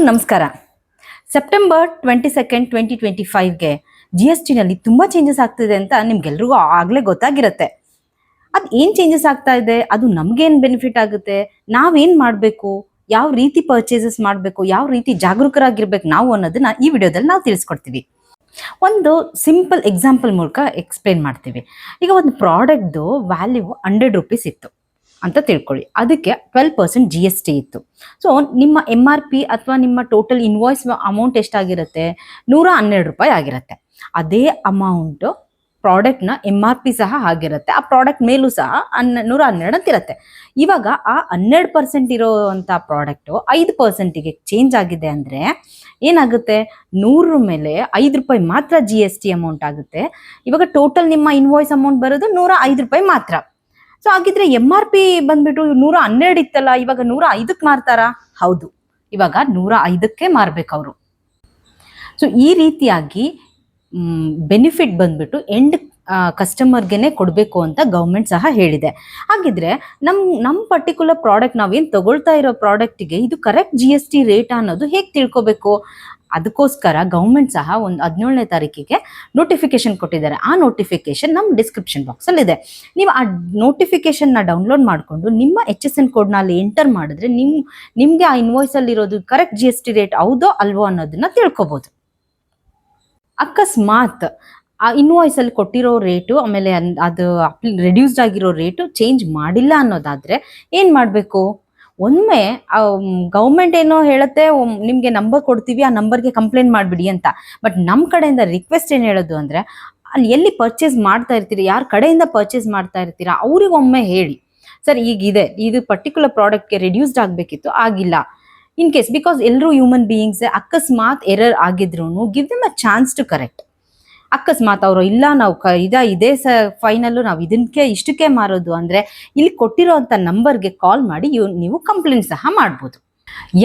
ನಮಸ್ಕಾರ. ಸೆಪ್ಟೆಂಬರ್ 22, 2025ಗೆ GSTನಲ್ಲಿ ತುಂಬ ಚೇಂಜಸ್ ಆಗ್ತಿದೆ ಅಂತ ನಿಮ್ಗೆಲ್ರಿಗೂ ಆಗಲೇ ಗೊತ್ತಾಗಿರುತ್ತೆ. ಅದು ಏನು ಚೇಂಜಸ್ ಆಗ್ತಾ ಇದೆ, ಅದು ನಮಗೇನು ಬೆನಿಫಿಟ್ ಆಗುತ್ತೆ, ನಾವೇನು ಮಾಡಬೇಕು, ಯಾವ ರೀತಿ ಪರ್ಚೇಸಸ್ ಮಾಡಬೇಕು, ಯಾವ ರೀತಿ ಜಾಗರೂಕರಾಗಿರ್ಬೇಕು ನಾವು ಅನ್ನೋದನ್ನ ಈ ವಿಡಿಯೋದಲ್ಲಿ ನಾವು ತಿಳಿಸ್ಕೊಡ್ತೀವಿ. ಒಂದು ಸಿಂಪಲ್ ಎಕ್ಸಾಂಪಲ್ ಮೂಲಕ ಎಕ್ಸ್ಪ್ಲೇನ್ ಮಾಡ್ತೀವಿ. ಈಗ ಒಂದು ಪ್ರಾಡಕ್ಟ್ದು ವ್ಯಾಲ್ಯೂ 100 ರೂಪೀಸ್ ಇತ್ತು ಅಂತ ತಿಳ್ಕೊಳ್ಳಿ. ಅದಕ್ಕೆ 12% GST ಇತ್ತು. ಸೊ ನಿಮ್ಮ MRP ಅಥವಾ ನಿಮ್ಮ ಟೋಟಲ್ ಇನ್ವಾಯ್ಸ್ ಅಮೌಂಟ್ ಎಷ್ಟಾಗಿರುತ್ತೆ, 112 ರೂಪಾಯಿ ಆಗಿರುತ್ತೆ. ಅದೇ ಅಮೌಂಟು ಪ್ರಾಡಕ್ಟ್ನ MRP ಸಹ ಆಗಿರುತ್ತೆ. ಆ ಪ್ರಾಡಕ್ಟ್ ಮೇಲೂ ಸಹ 112 ಅಂತ ಇರುತ್ತೆ. ಇವಾಗ ಆ 12% ಇರೋವಂಥ ಪ್ರಾಡಕ್ಟು 5%ಗೆ ಚೇಂಜ್ ಆಗಿದೆ ಅಂದರೆ ಏನಾಗುತ್ತೆ, 100 ಮೇಲೆ 5 ರೂಪಾಯಿ ಮಾತ್ರ GST ಅಮೌಂಟ್ ಆಗುತ್ತೆ. ಇವಾಗ ಟೋಟಲ್ ನಿಮ್ಮ ಇನ್ವಾಯ್ಸ್ ಅಮೌಂಟ್ ಬರೋದು 105 ರೂಪಾಯಿ ಮಾತ್ರ. ಸೊ ಹಾಗಿದ್ರೆ MRP ಬಂದ್ಬಿಟ್ಟು 112 ಇತ್ತಲ್ಲ, ಇವಾಗ 105ಕ್ಕೆ ಮಾರ್ತಾರಾ? ಹೌದು, ಇವಾಗ 105ಕ್ಕೆ ಮಾರ್ಬೇಕು ಅವರು. ಸೊ ಈ ರೀತಿಯಾಗಿ ಬೆನಿಫಿಟ್ ಬಂದ್ಬಿಟ್ಟು ಎಂಡ್ ಕಸ್ಟಮರ್ಗೆನೆ ಕೊಡಬೇಕು ಅಂತ ಗೌರ್ಮೆಂಟ್ ಸಹ ಹೇಳಿದೆ. ಹಾಗಿದ್ರೆ ನಮ್ಮ ಪರ್ಟಿಕ್ಯುಲರ್ ಪ್ರಾಡಕ್ಟ್ ನಾವೇನು ತಗೊಳ್ತಾ ಇರೋ ಪ್ರಾಡಕ್ಟಿಗೆ ಇದು ಕರೆಕ್ಟ್ GST ರೇಟ್ ಅನ್ನೋದು ಹೇಗೆ ತಿಳ್ಕೊಬೇಕು? ಅದಕ್ಕೋಸ್ಕರ ಗೌರ್ಮೆಂಟ್ ಸಹ ಒಂದು 17ನೇ ತಾರೀಕಿಗೆ ನೋಟಿಫಿಕೇಶನ್ ಕೊಟ್ಟಿದ್ದಾರೆ. ಆ ನೋಟಿಫಿಕೇಶನ್ ನಮ್ಮ ಡಿಸ್ಕ್ರಿಪ್ಷನ್ ಬಾಕ್ಸಲ್ಲಿ ಇದೆ. ನೀವು ಆ ನೋಟಿಫಿಕೇಶನ್ನ ಡೌನ್ಲೋಡ್ ಮಾಡಿಕೊಂಡು ನಿಮ್ಮ HSN ಕೋಡ್ನ ಅಲ್ಲಿ ಎಂಟರ್ ಮಾಡಿದ್ರೆ ನಿಮಗೆ ಆ ಇನ್ವಾಯ್ಸಲ್ಲಿ ಇರೋದು ಕರೆಕ್ಟ್ GST ರೇಟ್ ಹೌದೋ ಅಲ್ವೋ ಅನ್ನೋದನ್ನ ತಿಳ್ಕೊಬೋದು. ಅಕಸ್ಮಾತ್ ಆ ಇನ್ವಾಯ್ಸಲ್ಲಿ ಕೊಟ್ಟಿರೋ ರೇಟು ಆಮೇಲೆ ಅದು ರೆಡ್ಯೂಸ್ಡ್ ಆಗಿರೋ ರೇಟು ಚೇಂಜ್ ಮಾಡಿಲ್ಲ ಅನ್ನೋದಾದರೆ ಏನು ಮಾಡಬೇಕು? ಒಮ್ಮೆ ಗೌರ್ಮೆಂಟ್ ಏನೋ ಹೇಳುತ್ತೆ, ನಿಮಗೆ ನಂಬರ್ ಕೊಡ್ತೀವಿ, ಆ ನಂಬರ್ಗೆ ಕಂಪ್ಲೇಂಟ್ ಮಾಡಿಬಿಡಿ ಅಂತ. ಬಟ್ ನಮ್ಮ ಕಡೆಯಿಂದ ರಿಕ್ವೆಸ್ಟ್ ಏನು ಹೇಳೋದು ಅಂದರೆ, ಅಲ್ಲಿ ಎಲ್ಲಿ ಪರ್ಚೇಸ್ ಮಾಡ್ತಾ ಇರ್ತೀರಿ, ಯಾರ ಕಡೆಯಿಂದ ಪರ್ಚೇಸ್ ಮಾಡ್ತಾ ಇರ್ತೀರಾ ಅವ್ರಿಗೊಮ್ಮೆ ಹೇಳಿ, ಸರ್ ಈಗಿದೆ, ಇದು ಪರ್ಟಿಕ್ಯುಲರ್ ಪ್ರಾಡಕ್ಟ್ಗೆ ರೆಡ್ಯೂಸ್ಡ್ ಆಗಬೇಕಿತ್ತು, ಆಗಿಲ್ಲ. ಇನ್ ಕೇಸ್ ಬಿಕಾಸ್ ಎಲ್ಲರೂ ಹ್ಯೂಮನ್ ಬೀಯಿಂಗ್ಸ್, ಅಕಸ್ಮಾತ್ ಎರರ್ ಆಗಿದ್ರು give them a chance to correct. ಅಕಸ್ಮಾತ್ ಅವರು ಇಲ್ಲ ನಾವು ಇದೇ ಫೈನಲ್ಲು ನಾವು ಇಷ್ಟಕ್ಕೆ ಮಾರೋದು ಅಂದರೆ ಇಲ್ಲಿ ಕೊಟ್ಟಿರೋಂಥ ನಂಬರ್ಗೆ ಕಾಲ್ ಮಾಡಿ ನೀವು ಕಂಪ್ಲೇಂಟ್ ಸಹ ಮಾಡ್ಬೋದು.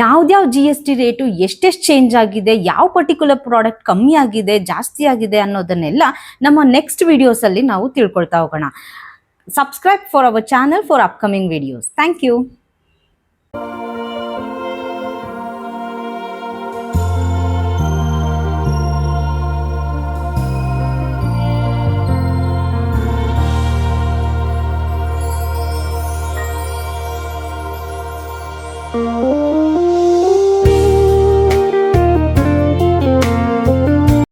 ಯಾವ್ದ್ಯಾವ GST ರೇಟು ಎಷ್ಟೆಷ್ಟು ಚೇಂಜ್ ಆಗಿದೆ, ಯಾವ ಪರ್ಟಿಕ್ಯುಲರ್ ಪ್ರಾಡಕ್ಟ್ ಕಮ್ಮಿ ಆಗಿದೆ, ಜಾಸ್ತಿ ಆಗಿದೆ ಅನ್ನೋದನ್ನೆಲ್ಲ ನಮ್ಮ ನೆಕ್ಸ್ಟ್ ವಿಡಿಯೋಸಲ್ಲಿ ನಾವು ತಿಳ್ಕೊಳ್ತಾ ಹೋಗೋಣ. Subscribe for our channel for upcoming videos. Thank you.